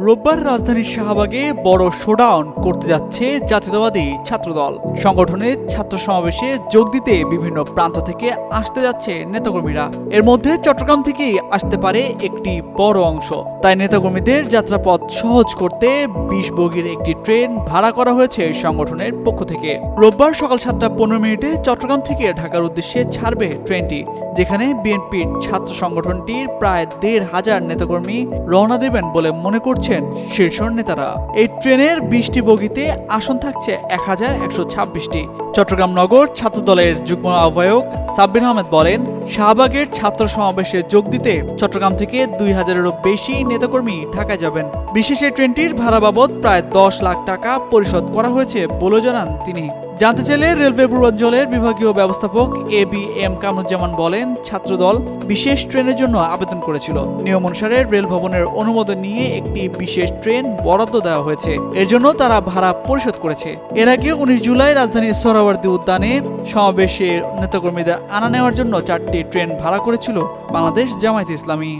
রোববার রাজধানীর শাহবাগে বড় শোডাউন করতে যাচ্ছে জাতীয়তাবাদী ছাত্রদল। সংগঠনের ছাত্র সমাবেশে যোগ দিতে বিভিন্ন প্রান্ত থেকে আসতে যাচ্ছে নেতাকর্মীরা। এর মধ্যে চট্টগ্রাম থেকেই আসতে পারে একটি বড় অংশ। তাই নেতাকর্মীদের যাত্রাপথ সহজ করতে ২০ বগির একটি ট্রেন ভাড়া করা হয়েছে সংগঠনের পক্ষ থেকে। রোববার সকাল ৭টা ১৫ চট্টগ্রাম থেকে ঢাকার উদ্দেশ্যে ছাড়বে ট্রেনটি, যেখানে বিএনপির ছাত্র সংগঠনটির প্রায় ১৫০০ নেতাকর্মী রওনা দেবেন বলে মনে করছেন শীর্ষ নেতারা। এই ট্রেনের ২০টি বগিতে আসন থাকছে ১১২৬টি। চট্টগ্রাম নগর ছাত্রদলের যুগ্ম আহ্বায়ক সাব্বির আহমেদ বলেন, শাহবাগের ছাত্র সমাবেশে যোগ দিতে চট্টগ্রাম থেকে ২০০০-এরও বেশি নেতাকর্মী ঢাকায় যাবেন। বিশেষ এই ট্রেনটির ভাড়া বাবদ প্রায় ১০ লাখ টাকা পরিশোধ করা হয়েছে বলে জানান তিনি। জানতে চাইলে রেলওয়ে পূর্বাঞ্চলের বিভাগীয় ব্যবস্থাপক এবিএম কামরুজ্জামান বলেন, ছাত্রদল বিশেষ ট্রেনের জন্য আবেদন করেছিল। নিয়ম অনুসারে রেল ভবনের অনুমোদন নিয়ে একটি বিশেষ ট্রেন বরাদ্দ দেওয়া হয়েছে। এর জন্য তারা ভাড়া পরিশোধ করেছে। এর আগে ১৯ জুলাই রাজধানীর সোহরাওয়ার্দী উদ্যানে সমাবেশের নেতাকর্মীদের আনা নেওয়ার জন্য ৪টি ট্রেন ভাড়া করেছিল বাংলাদেশ জামায়াতে ইসলামী।